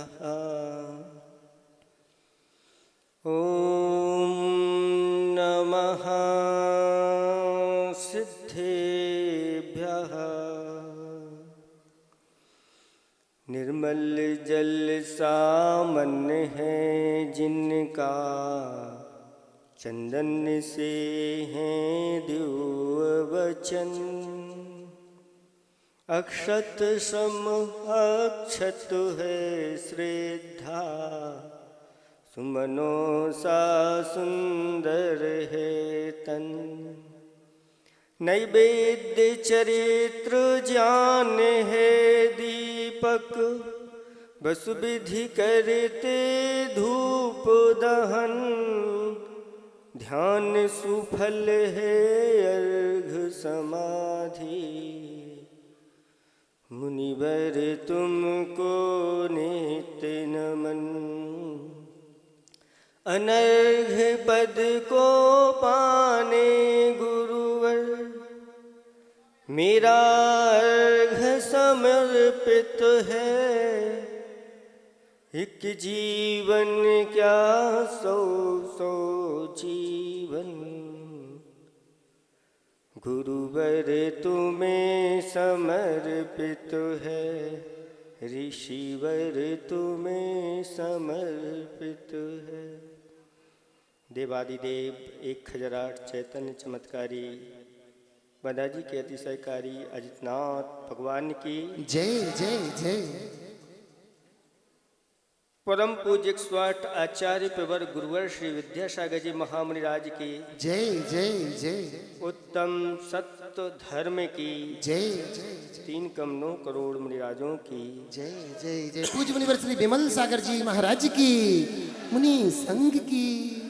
सिद्धिभ्यः ॐ नमः सिद्धिभ्यः। निर्मल जल सामान्य है जिनका, चंदन से हैं दिव्य वचन। अक्षत सम अक्षत है श्रद्धा, सुमनों सा सुंदर है तन। नैवेद्य चरित्र ज्ञान है दीपक, बसु विधि करते धूप दहन। ध्यान सुफल है अर्घ समाधि, मुनिवर तुमको नित्य नमन। अनर्घ पद को पाने गुरुवर, मेरा अर्घ समर्पित है। एक जीवन क्या सौ सौ जीवन, गुरुवर तुम्हें समर्पित है। ऋषिवर तुम्हें समर्पित है। देवादिदेव 1008 चैतन्य चमत्कारी बालाजी के अतिशयकारी अजितनाथ भगवान की जय जय जय। परम पूज्य 108 आचार्य प्रवर गुरुवर श्री विद्यासागर जी महामुनिराज की जय जय जय। उत्तम सत्य धर्म की जय जय। 3 करोड़ करोड़ मुनिराजों की जय जय जय। पूज्य मुनिवर श्री विमल सागर जी महाराज की, मुनि संघ की।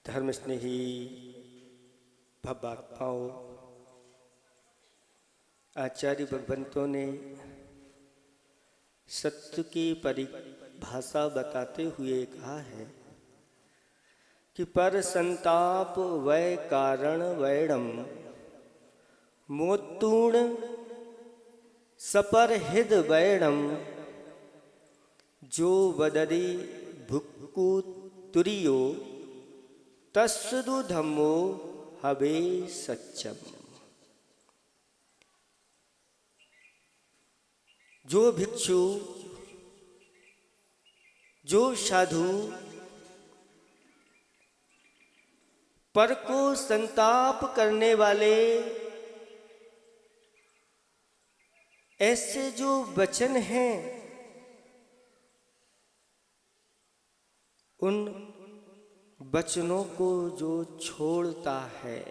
धर्म स्नेही भक्ताओं, आचार्य भगवंतों ने सत्य की परिभाषा बताते हुए कहा है कि पर संताप वै कारण वैणम, मोतूण सपर हिद वैणम। जो वदरी भुक्कु तुरियो, तस्सु धम्मो हवे सच्चम। जो भिक्षु, जो साधु पर को संताप करने वाले, ऐसे जो वचन हैं, उन वचनों को जो छोड़ता है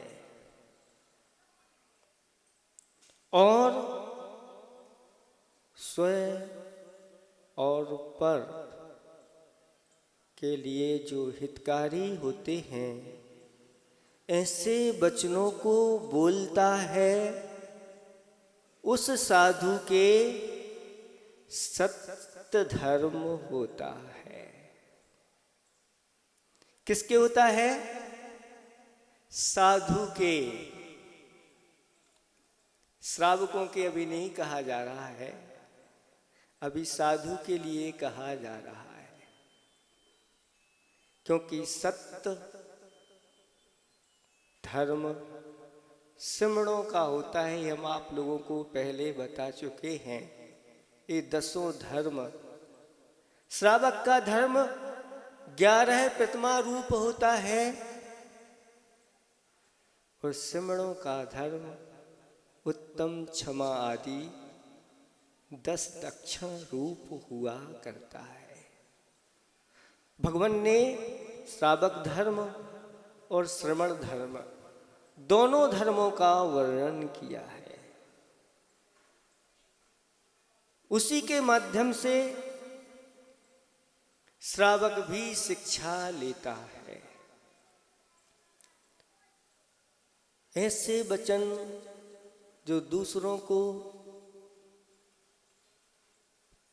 और स्वयं और पर के लिए जो हितकारी होते हैं, ऐसे वचनों को बोलता है, उस साधु के सत्य धर्म होता है। किसके होता है? साधु के। श्रावकों के अभी नहीं कहा जा रहा है, अभी साधु के लिए कहा जा रहा है। क्योंकि सत्य धर्म सिमरणों का होता है। हम आप लोगों को पहले बता चुके हैं। ये 10 धर्म, श्रावक का धर्म 11 प्रतिमा रूप होता है और सिमरणों का धर्म उत्तम क्षमा आदि 10 दक्षिण रूप हुआ करता है। भगवान ने श्रावक धर्म और श्रमण धर्म दोनों धर्मों का वर्णन किया है। उसी के माध्यम से श्रावक भी शिक्षा लेता है। ऐसे वचन जो दूसरों को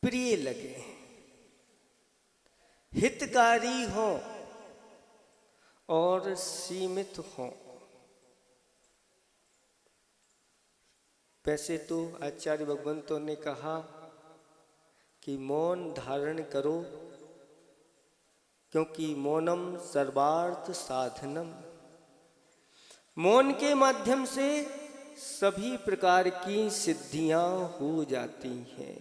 प्रिय लगे, हितकारी हों और सीमित हों। वैसे तो आचार्य भगवंतों ने कहा कि मौन धारण करो, क्योंकि मौनम सर्वार्थ साधनम। मौन के माध्यम से सभी प्रकार की सिद्धियां हो जाती हैं।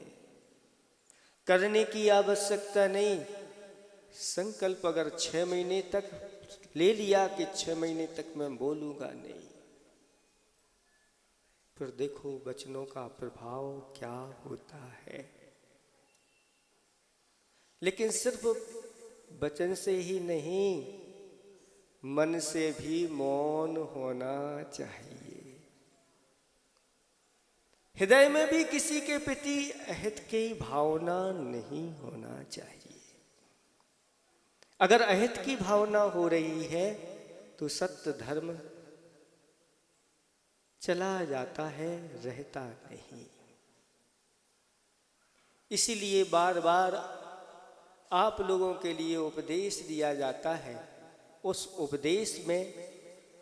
करने की आवश्यकता नहीं। संकल्प अगर 6 महीने तक ले लिया कि 6 महीने तक मैं बोलूंगा नहीं, फिर देखो वचनों का प्रभाव क्या होता है। लेकिन सिर्फ वचन से ही नहीं, मन से भी मौन होना चाहिए। हृदय में भी किसी के प्रति अहित की भावना नहीं होना चाहिए। अगर अहित की भावना हो रही है तो सत्य धर्म चला जाता है, रहता नहीं। इसीलिए बार बार आप लोगों के लिए उपदेश दिया जाता है। उस उपदेश में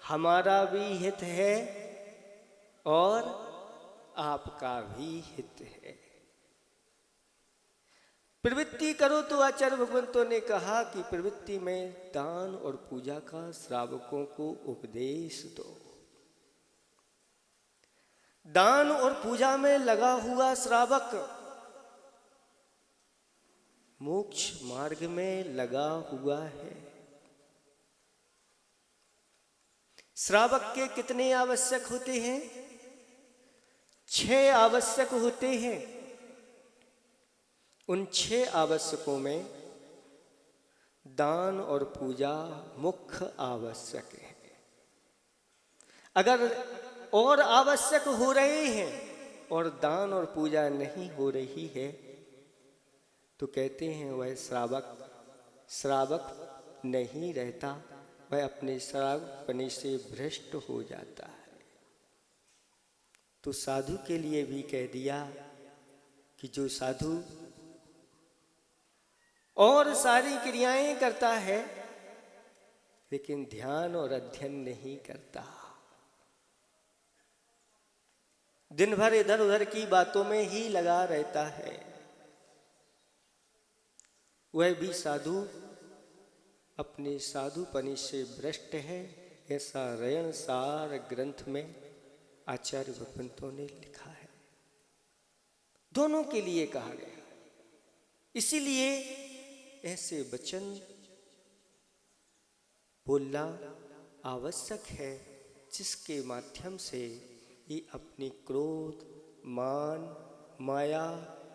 हमारा भी हित है और आपका भी हित है। प्रवृत्ति करो तो आचार्य भगवंतों ने कहा कि प्रवृत्ति में दान और पूजा का श्रावकों को उपदेश दो। दान और पूजा में लगा हुआ श्रावक मोक्ष मार्ग में लगा हुआ है। श्रावक के कितने आवश्यक होते हैं? 6 आवश्यक होते हैं। उन 6 आवश्यकों में दान और पूजा मुख्य आवश्यक है। अगर और आवश्यक हो रहे हैं और दान और पूजा नहीं हो रही है तो कहते हैं वह श्रावक नहीं रहता, वह अपने श्रावकपने से भ्रष्ट हो जाता है। तो साधु के लिए भी कह दिया कि जो साधु और सारी क्रियाएं करता है लेकिन ध्यान और अध्ययन नहीं करता, दिन भर इधर उधर की बातों में ही लगा रहता है, वह भी साधु अपने साधुपने से भ्रष्ट है। ऐसा रयन सार ग्रंथ में आचार्य भगवंतों ने लिखा है। दोनों के लिए कहा गया। इसीलिए ऐसे वचन बोलना आवश्यक है जिसके माध्यम से ये अपनी क्रोध, मान, माया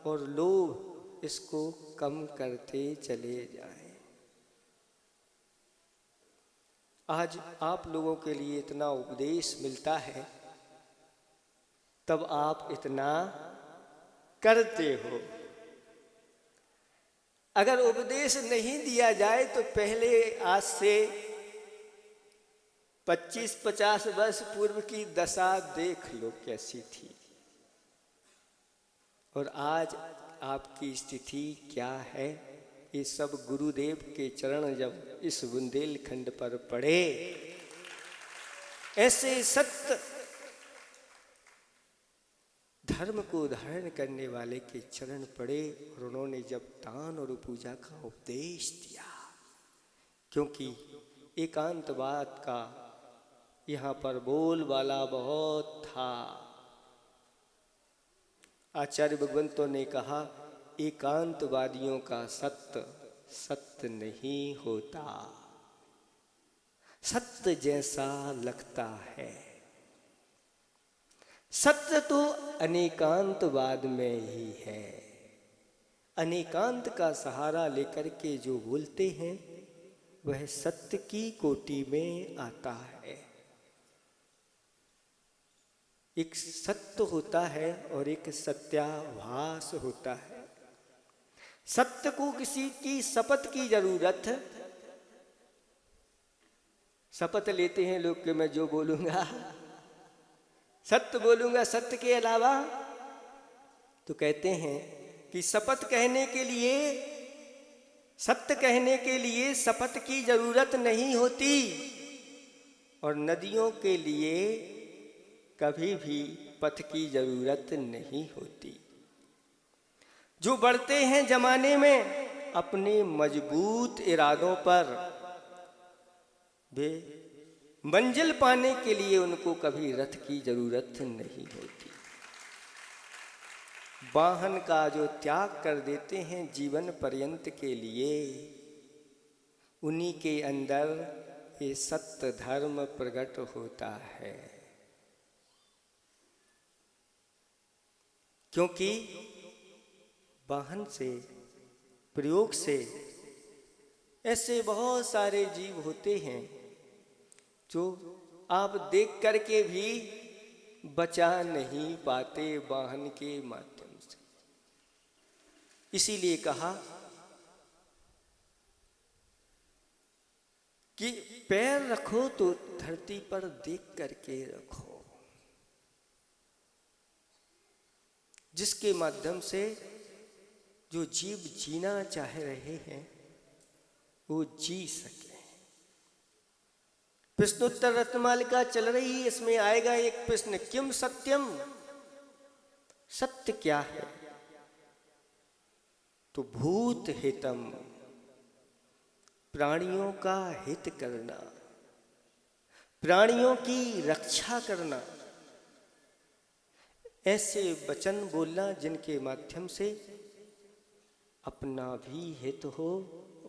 और लोभ इसको कम करते चले जाएं। आज आप लोगों के लिए इतना उपदेश मिलता है, तब आप इतना करते हो। अगर उपदेश नहीं दिया जाए तो पहले आज से 25-50 वर्ष पूर्व की दशा देख लो कैसी थी और आज आपकी स्थिति क्या है। ये सब गुरुदेव के चरण जब इस बुंदेलखंड पर पड़े, ऐसे सत्य धर्म को धारण करने वाले के चरण पड़े और उन्होंने जब दान और पूजा का उपदेश दिया, क्योंकि एकांतवाद का यहाँ पर बोलबाला बहुत था। आचार्य भगवंतों ने कहा एकांतवादियों का सत्य सत्य नहीं होता, सत्य जैसा लगता है। सत्य तो अनेकांतवाद में ही है। अनेकांत का सहारा लेकर के जो बोलते हैं वह सत्य की कोटि में आता है। एक सत्य होता है और एक सत्याभास होता है। सत्य को किसी की शपथ की जरूरत, शपथ लेते हैं लोग कि मैं जो बोलूंगा सत्य बोलूंगा, सत्य के अलावा तो कहते हैं कि शपथ कहने के लिए, सत्य कहने के लिए शपथ की जरूरत नहीं होती और नदियों के लिए कभी भी पथ की जरूरत नहीं होती। जो बढ़ते हैं जमाने में अपने मजबूत इरादों पर, वे मंजिल पाने के लिए उनको कभी रथ की जरूरत नहीं होती। वाहन का जो त्याग कर देते हैं जीवन पर्यंत के लिए, उन्हीं के अंदर ये सत्य धर्म प्रकट होता है। क्योंकि वाहन से, प्रयोग से ऐसे बहुत सारे जीव होते हैं जो आप देख करके भी बचा नहीं पाते वाहन के माध्यम से। इसीलिए कहा कि पैर रखो तो धरती पर देख करके रखो, जिसके माध्यम से जो जीव जीना चाह रहे हैं वो जी सके। प्रश्नोत्तर रत्नमालिका चल रही है, इसमें आएगा एक प्रश्न, किम सत्यम, सत्य क्या है? तो भूत हितम, प्राणियों का हित करना, प्राणियों की रक्षा करना, ऐसे वचन बोलना जिनके माध्यम से अपना भी हित हो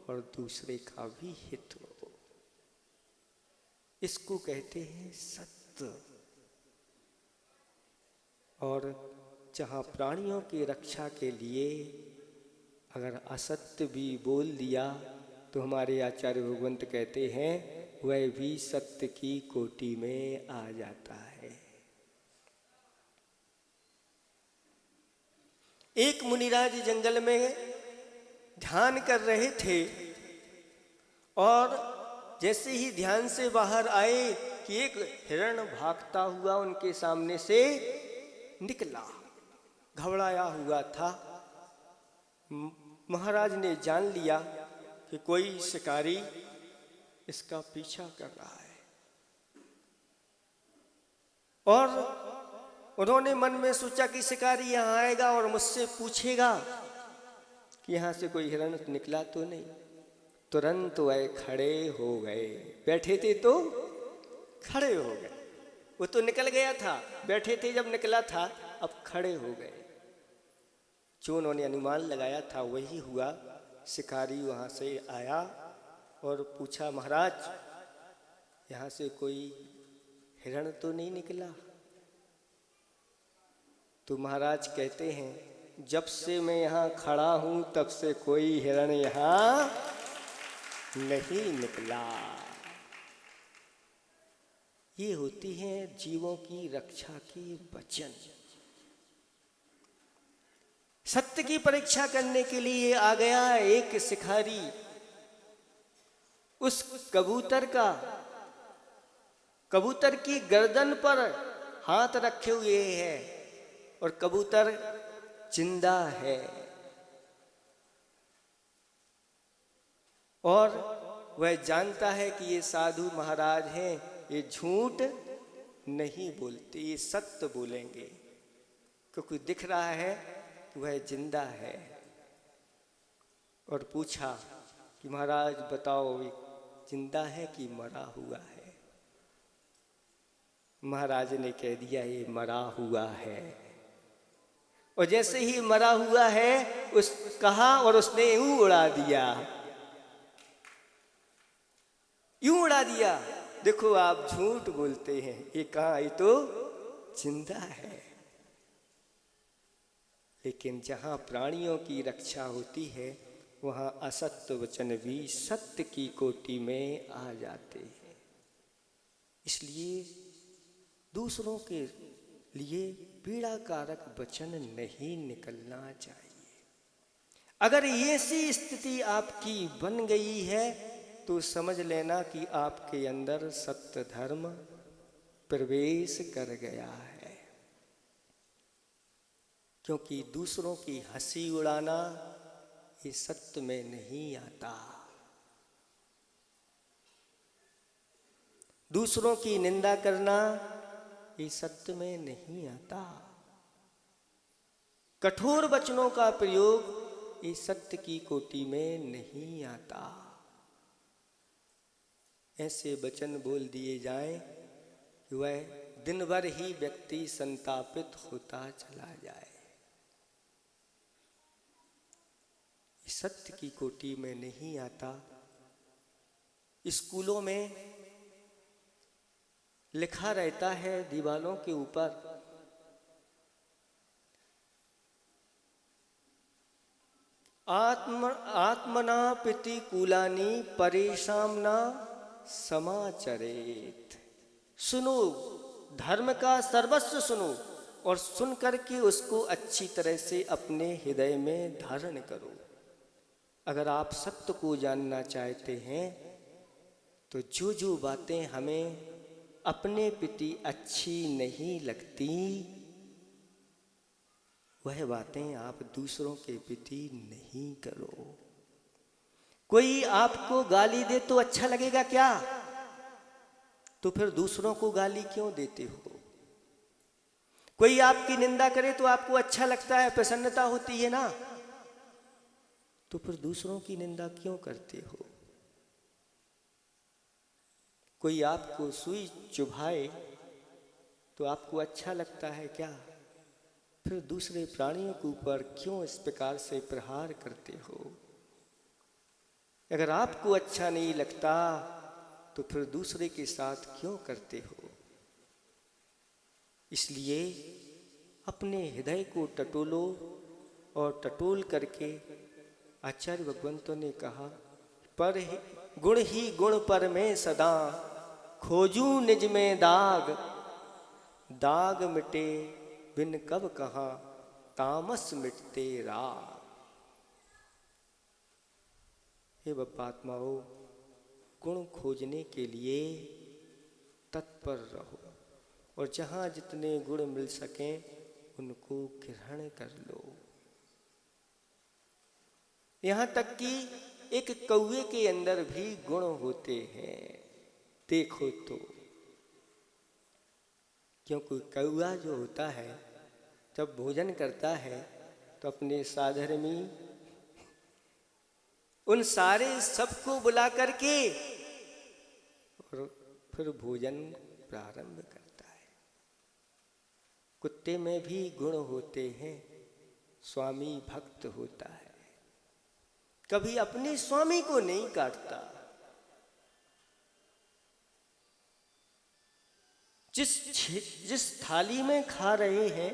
और दूसरे का भी हित हो, इसको कहते हैं सत्य। और जहाँ प्राणियों की रक्षा के लिए अगर असत्य भी बोल दिया तो हमारे आचार्य भगवंत कहते हैं वह भी सत्य की कोटि में आ जाता है। एक मुनिराज जंगल में ध्यान कर रहे थे और जैसे ही ध्यान से बाहर आए कि एक हिरण भागता हुआ उनके सामने से निकला, घबराया हुआ था। महाराज ने जान लिया कि कोई शिकारी इसका पीछा कर रहा है और उन्होंने मन में सोचा कि शिकारी यहाँ आएगा और मुझसे पूछेगा कि यहाँ से कोई हिरण निकला तो नहीं। तुरंत वह खड़े हो गए, बैठे थे तो खड़े हो गए। वो तो निकल गया था, बैठे थे जब निकला था, अब खड़े हो गए। जो उन्होंने अनुमान लगाया था वही हुआ। शिकारी वहाँ से आया और पूछा, महाराज यहाँ से कोई हिरण तो नहीं निकला? तो महाराज कहते हैं, जब से मैं यहाँ खड़ा हूँ तब से कोई हिरण यहाँ नहीं निकला। ये होती है जीवों की रक्षा के वचन। सत्य की परीक्षा करने के लिए आ गया एक शिकारी, उस कबूतर की गर्दन पर हाथ रखे हुए है और कबूतर जिंदा है और वह जानता है कि ये साधु महाराज हैं, ये झूठ नहीं बोलते, ये सत्य बोलेंगे, क्योंकि दिख रहा है कि वह जिंदा है। और पूछा कि महाराज बताओ ये जिंदा है कि मरा हुआ है? महाराज ने कह दिया ये मरा हुआ है। और जैसे ही मरा हुआ है उस कहा और उसने यूं उड़ा दिया, यूं उड़ा दिया। देखो आप झूठ बोलते हैं, ये कहा, ये तो जिंदा है। लेकिन जहां प्राणियों की रक्षा होती है वहां असत्य वचन भी सत्य की कोटि में आ जाते हैं। इसलिए दूसरों के लिए पीड़ाकारक वचन नहीं निकलना चाहिए। अगर ऐसी स्थिति आपकी बन गई है तो समझ लेना कि आपके अंदर सत्य धर्म प्रवेश कर गया है। क्योंकि दूसरों की हंसी उड़ाना ये सत्य में नहीं आता, दूसरों की निंदा करना ये सत्य में नहीं आता। कठोर वचनों का प्रयोग ये सत्य की कोटि में नहीं आता। ऐसे वचन बोल दिए जाएं कि वह दिन भर ही व्यक्ति संतापित होता चला जाए। सत्य की कोटि में नहीं आता। स्कूलों में लिखा रहता है दीवारों के ऊपर, आत्मना प्रतिकूलानि परेशान समाचरेत। सुनो, धर्म का सर्वस्व सुनो और सुन करके उसको अच्छी तरह से अपने हृदय में धारण करो। अगर आप सत्य को जानना चाहते हैं तो जो जो बातें हमें अपने प्रति अच्छी नहीं लगती, वह बातें आप दूसरों के प्रति नहीं करो। कोई आपको गाली दे तो अच्छा लगेगा क्या? तो फिर दूसरों को गाली क्यों देते हो? कोई आपकी निंदा करे तो आपको अच्छा लगता है, प्रसन्नता होती है ना? तो फिर दूसरों की निंदा क्यों करते हो? कोई आपको सुई चुभाए तो आपको अच्छा लगता है क्या? फिर दूसरे प्राणियों के ऊपर क्यों इस प्रकार से प्रहार करते हो? अगर आपको अच्छा नहीं लगता तो फिर दूसरे के साथ क्यों करते हो? इसलिए अपने हृदय को टटोलो और टटोल करके आचार्य भगवंतों ने कहा, पर गुण ही गुण पर में सदा खोजू निज में दाग, दाग मिटे बिन कब कहा तामस मिटते राग। हे बप्पात्माओ, गुण खोजने के लिए तत्पर रहो और जहाँ जितने गुण मिल सकें उनको ग्रहण कर लो। यहाँ तक कि एक कौवे के अंदर भी गुण होते हैं, देखो तो। क्योंकि कौवा जो होता है जब भोजन करता है तो अपने साधर्मी उन सारे सबको बुला करके और फिर भोजन प्रारंभ करता है। कुत्ते में भी गुण होते हैं, स्वामी भक्त होता है, कभी अपने स्वामी को नहीं काटता। जिस थाली में खा रहे हैं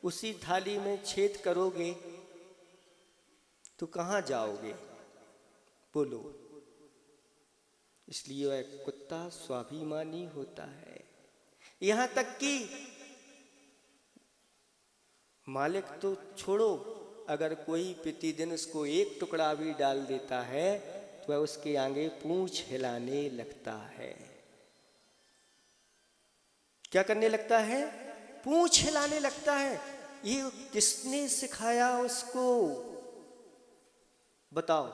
उसी थाली में छेद करोगे तो कहाँ जाओगे? बोलो। इसलिए वह कुत्ता स्वाभिमानी होता है। यहाँ तक कि मालिक तो छोड़ो, अगर कोई प्रतिदिन उसको एक टुकड़ा भी डाल देता है तो वह उसके आगे पूंछ हिलाने लगता है। क्या करने लगता है? पूंछ हिलाने लगता है। ये किसने सिखाया उसको? बताओ,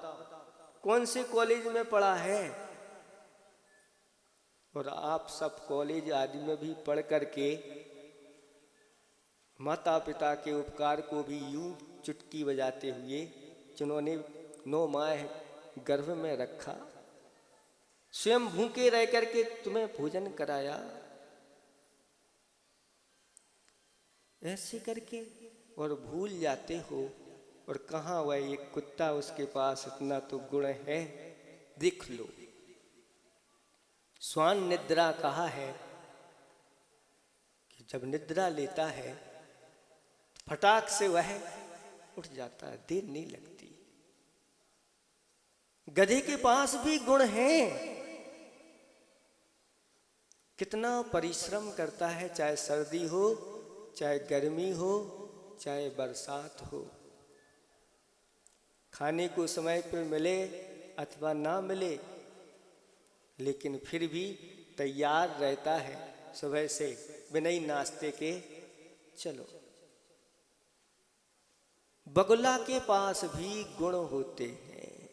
कौन से कॉलेज में पढ़ा है? और आप सब कॉलेज आदि में भी पढ़ करके माता पिता के उपकार को भी यूं चुटकी बजाते हुए, जिन्होंने 9 माह गर्भ में रखा, स्वयं भूखे रह करके तुम्हें भोजन कराया, ऐसे करके और भूल जाते हो। और कहाँ वह एक कुत्ता, उसके पास इतना तो गुण है, देख लो। स्वान निद्रा कहा है कि जब निद्रा लेता है फटाक से वह उठ जाता है, देर नहीं लगती। गधे के पास भी गुण हैं, कितना परिश्रम करता है, चाहे सर्दी हो, चाहे गर्मी हो, चाहे बरसात हो। खाने को समय पर मिले अथवा ना मिले, लेकिन फिर भी तैयार रहता है सुबह से बिना ही नाश्ते के। चलो, बगुला के पास भी गुण होते हैं।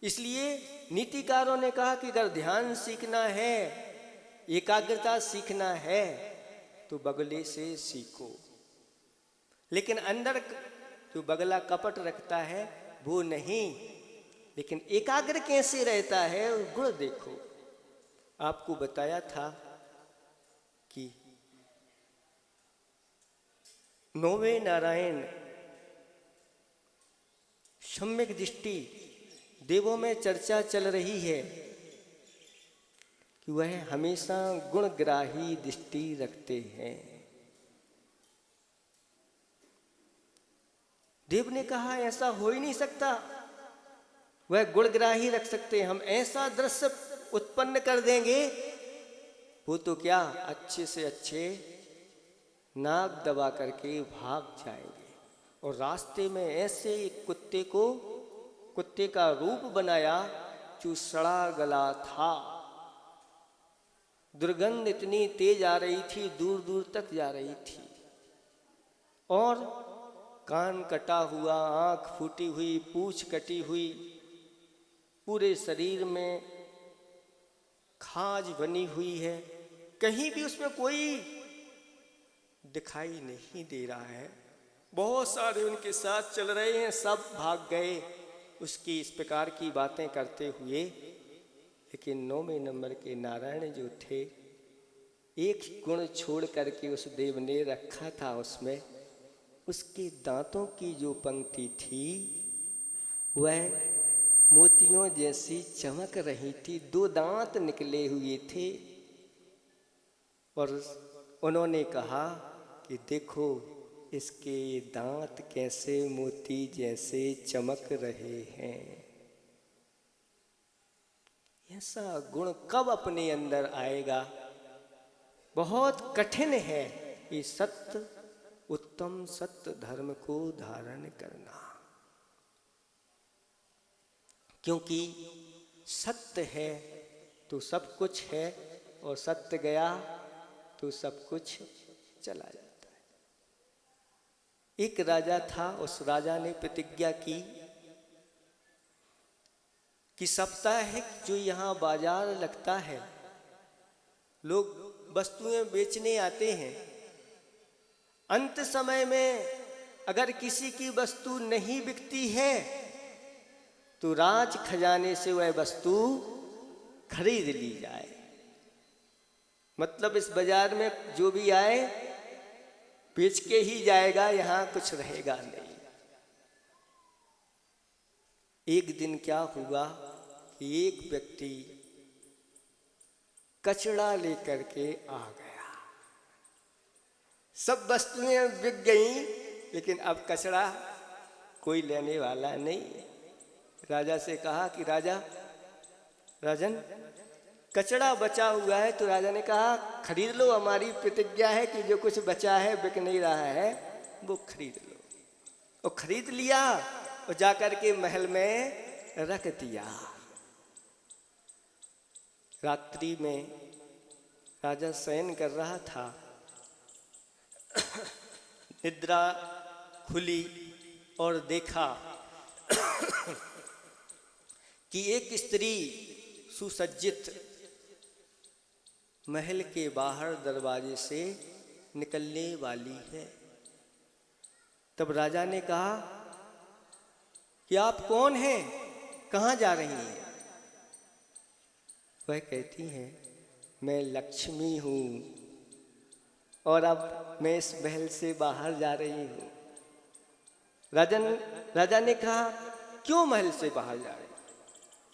इसलिए नीतिकारों ने कहा कि अगर ध्यान सीखना है, एकाग्रता सीखना है, तो बगले से सीखो, लेकिन अंदर जो बगला कपट रखता है वो नहीं। लेकिन एकाग्र कैसे रहता है गुण देखो। आपको बताया था कि नौवे नारायण सम्यक दृष्टि देवों में चर्चा चल रही है कि वह हमेशा गुणग्राही दृष्टि रखते हैं। देव ने कहा ऐसा हो ही नहीं सकता, वह गुणग्राही रख सकते हैं। हम ऐसा दृश्य उत्पन्न कर देंगे, वो तो क्या अच्छे से अच्छे नाक दबा करके भाग जाएंगे। और रास्ते में ऐसे एक कुत्ते का रूप बनाया जो सड़ा गला था। दुर्गंध इतनी तेज आ रही थी, दूर दूर तक जा रही थी। और कान कटा हुआ, आंख फूटी हुई, पूंछ कटी हुई, पूरे शरीर में खाज बनी हुई है, कहीं भी उसमें कोई दिखाई नहीं दे रहा है। बहुत सारे उनके साथ चल रहे हैं, सब भाग गए उसकी इस प्रकार की बातें करते हुए। लेकिन 9वें नंबर के नारायण जो थे, एक गुण छोड़ करके उस देव ने रखा था, उसमें उसके दांतों की जो पंक्ति थी वह मोतियों जैसी चमक रही थी। 2 दांत निकले हुए थे और उन्होंने कहा कि देखो इसके दांत कैसे मोती जैसे चमक रहे हैं। ऐसा गुण कब अपने अंदर आएगा? बहुत कठिन है ये सत्य, उत्तम सत्य धर्म को धारण करना। क्योंकि सत्य है तो सब कुछ है, और सत्य गया तो सब कुछ चला जाता है। एक राजा था, उस राजा ने प्रतिज्ञा की कि साप्ताहिक जो यहाँ बाजार लगता है, लोग वस्तुएं बेचने आते हैं, अंत समय में अगर किसी की वस्तु नहीं बिकती है तो राज खजाने से वह वस्तु खरीद ली जाए। मतलब इस बाजार में जो भी आए बेच के ही जाएगा, यहाँ कुछ रहेगा नहीं। एक दिन क्या हुआ कि एक व्यक्ति कचड़ा लेकर के आ गया। सब वस्तुएं बिक गईं, लेकिन अब कचड़ा कोई लेने वाला नहीं। राजा से कहा कि राजन कचड़ा बचा हुआ है। तो राजा ने कहा खरीद लो, हमारी प्रतिज्ञा है कि जो कुछ बचा है बिक नहीं रहा है वो खरीद लो। और खरीद लिया और जाकर के महल में रख दिया। रात्रि में राजा शयन कर रहा था, निद्रा खुली और देखा कि एक स्त्री सुसज्जित महल के बाहर दरवाजे से निकलने वाली है। तब राजा ने कहा कि आप कौन हैं, कहाँ जा रही हैं? वह कहती हैं मैं लक्ष्मी हूँ और अब मैं इस महल से बाहर जा रही हूँ। राजा ने कहा क्यों महल से बाहर जा रही?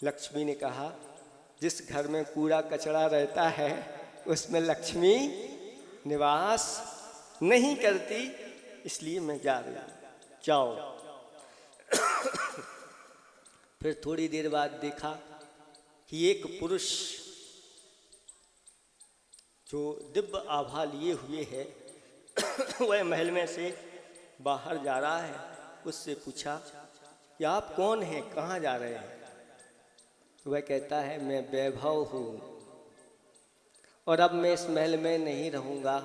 लक्ष्मी ने कहा जिस घर में कूड़ा कचरा रहता है उसमें लक्ष्मी निवास नहीं करती, इसलिए मैं जा रही हूँ, जाओ। फिर थोड़ी देर बाद देखा कि एक पुरुष जो दिव्य आभा लिए हुए है वह महल में से बाहर जा रहा है। उससे पूछा कि आप कौन हैं, कहाँ जा रहे हैं? वह कहता है मैं वैभव हूँ और अब मैं इस महल में नहीं रहूँगा,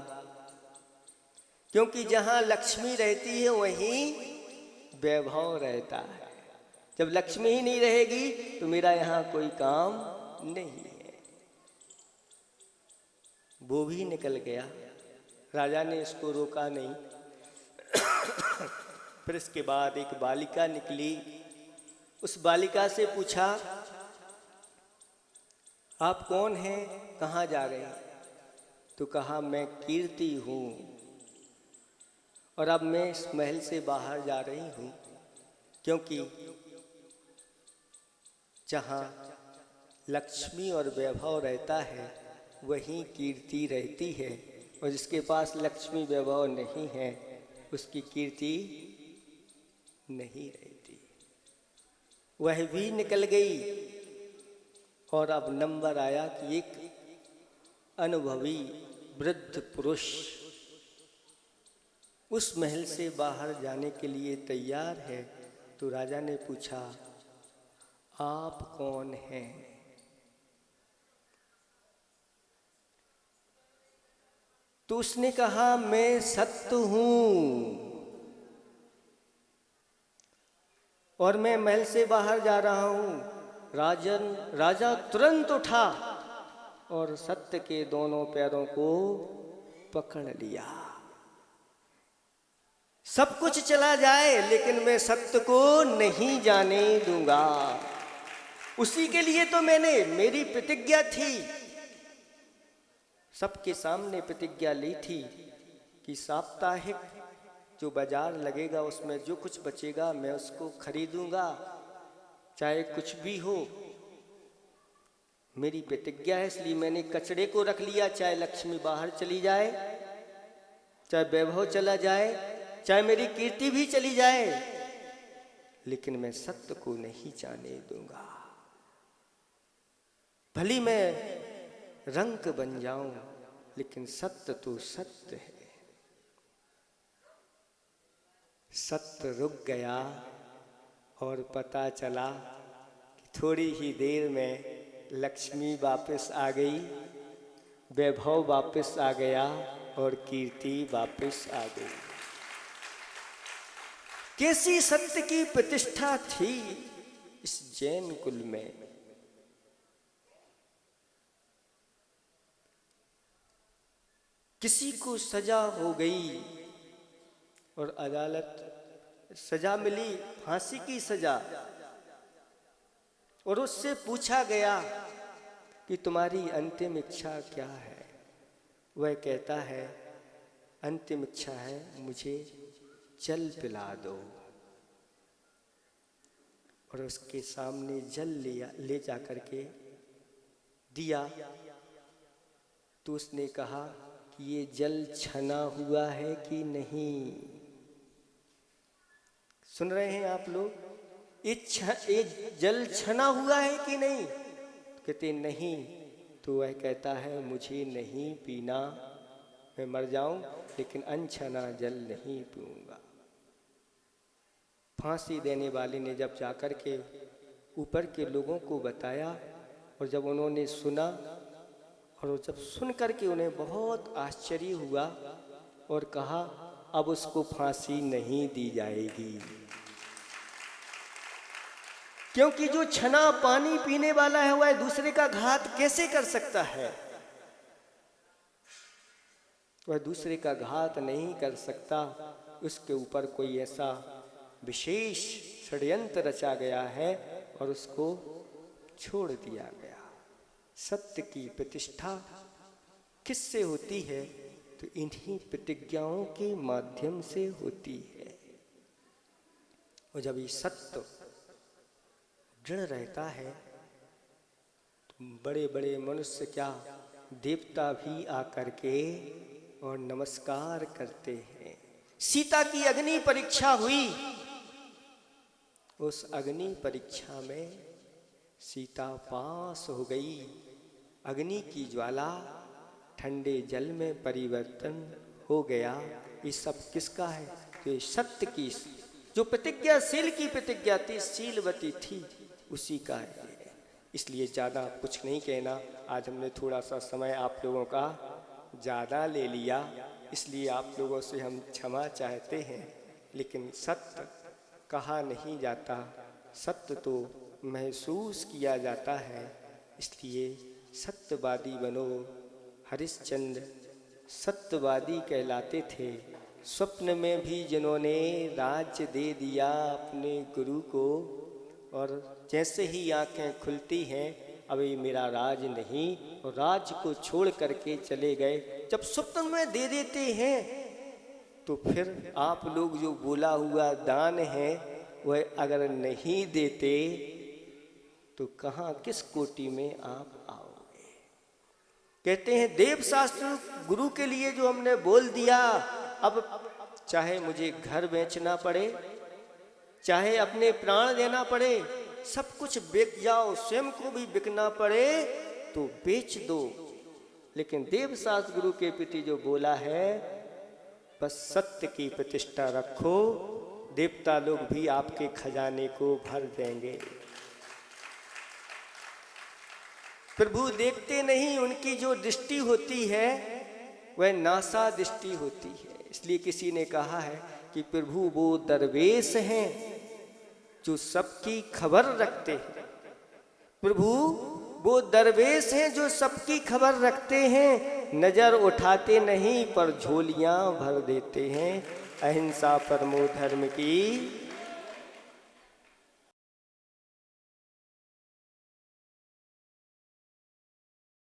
क्योंकि जहाँ लक्ष्मी रहती है वहीं वैभव रहता है। जब लक्ष्मी ही नहीं रहेगी तो मेरा यहाँ कोई काम नहीं है। वो भी निकल गया। राजा ने इसको रोका नहीं। फिर इसके बाद एक बालिका निकली। उस बालिका से पूछा, आप कौन हैं, कहाँ जा रहे हैं? तो कहा, मैं कीर्ति हूँ और अब मैं इस महल से बाहर जा रही हूँ, क्योंकि जहाँ लक्ष्मी और वैभव रहता है वहीं कीर्ति रहती है, और जिसके पास लक्ष्मी वैभव नहीं है उसकी कीर्ति नहीं रहती। वह भी निकल गई और अब नंबर आया कि एक अनुभवी वृद्ध पुरुष उस महल से बाहर जाने के लिए तैयार है। तो राजा ने पूछा, आप कौन हैं? तो उसने कहा, मैं सत्य हूं और मैं महल से बाहर जा रहा हूं। राजा तुरंत उठा और सत्य के दोनों पैरों को पकड़ लिया। सब कुछ चला जाए लेकिन मैं सत्य को नहीं जाने दूंगा। उसी के लिए तो मेरी प्रतिज्ञा थी, सबके सामने प्रतिज्ञा ली थी कि साप्ताहिक जो बाजार लगेगा उसमें जो कुछ बचेगा मैं उसको खरीदूंगा, चाहे कुछ भी हो। मेरी प्रतिज्ञा है, इसलिए मैंने कचड़े को रख लिया। चाहे लक्ष्मी बाहर चली जाए, चाहे वैभव चला जाए, चाहे मेरी कीर्ति भी चली जाए, लेकिन मैं सत्य को नहीं जाने दूंगा। भली मैं रंक बन जाऊं लेकिन सत्य तो सत्य है। सत्य रुक गया और पता चला कि थोड़ी ही देर में लक्ष्मी वापस आ गई, वैभव वापस आ गया और कीर्ति वापस आ गई। कैसी सत्य की प्रतिष्ठा थी इस जैन कुल में। किसी को सजा हो गई और अदालत सजा मिली, फांसी की सजा, और उससे पूछा गया कि तुम्हारी अंतिम इच्छा क्या है? वह कहता है, अंतिम इच्छा है मुझे जल पिला दो। और उसके सामने जल ले जा करके दिया। तो उसने कहा कि ये जल छना हुआ है कि नहीं? सुन रहे हैं आप लोग? ये जल छना हुआ है कि नहीं? कहते नहीं। तो वह कहता है, मुझे नहीं पीना, मैं मर जाऊं लेकिन अनछना जल नहीं पीऊंगा। फांसी देने वाले ने जब जाकर के ऊपर के लोगों को बताया और जब उन्होंने सुना और जब सुन करके उन्हें बहुत आश्चर्य हुआ और कहा, अब उसको फांसी नहीं दी जाएगी, क्योंकि जो छना पानी पीने वाला है वह दूसरे का घात कैसे कर सकता है? वह दूसरे का घात नहीं कर सकता। उसके ऊपर कोई ऐसा विशेष षड्यंत्र रचा गया है और उसको छोड़ दिया गया। सत्य की प्रतिष्ठा किससे होती है? तो इन्हीं प्रतिज्ञाओं के माध्यम से होती है। और जब ये सत्य दृढ़ रहता है तो बड़े बड़े मनुष्य क्या, देवता भी आकर के और नमस्कार करते हैं। सीता की अग्नि परीक्षा हुई। उस अग्नि परीक्षा में सीता पास हो गई। अग्नि की ज्वाला ठंडे जल में परिवर्तन हो गया। ये सब किसका है? तो ये सत्य की जो प्रतिज्ञाशील की प्रतिज्ञा थी, शीलवती थी, उसी का है। इसलिए ज़्यादा कुछ नहीं कहना। आज हमने थोड़ा सा समय आप लोगों का ज़्यादा ले लिया, इसलिए आप लोगों से हम क्षमा चाहते हैं। लेकिन सत्य कहा नहीं जाता, सत्य तो महसूस किया जाता है। इसलिए सत्यवादी बनो। हरिश्चंद्र सत्यवादी कहलाते थे। स्वप्न में भी जिन्होंने राज्य दे दिया अपने गुरु को, और जैसे ही आंखें खुलती हैं अब ये मेरा राज नहीं, और राज को छोड़ करके चले गए। जब स्वप्न में दे देते हैं तो फिर आप लोग जो बोला हुआ दान है वह अगर नहीं देते तो कहाँ किस कोटि में आप आओगे। कहते हैं देव शास्त्र गुरु के लिए जो हमने बोल दिया, अब चाहे मुझे घर बेचना पड़े, चाहे अपने प्राण देना पड़े, सब कुछ बेच जाओ, स्वयं को भी बिकना पड़े तो बेच दो, लेकिन देव शास्त्र गुरु के प्रति जो बोला है बस सत्य की प्रतिष्ठा रखो, देवता लोग भी आपके खजाने को भर देंगे। प्रभु देखते नहीं, उनकी जो दृष्टि होती है वह नासा दृष्टि होती है। इसलिए किसी ने कहा है कि प्रभु वो दरवेश हैं जो सबकी खबर रखते हैं। प्रभु वो दरवेश हैं जो सबकी खबर रखते हैं, नजर उठाते नहीं पर झोलियां भर देते हैं। अहिंसा परमो धर्म की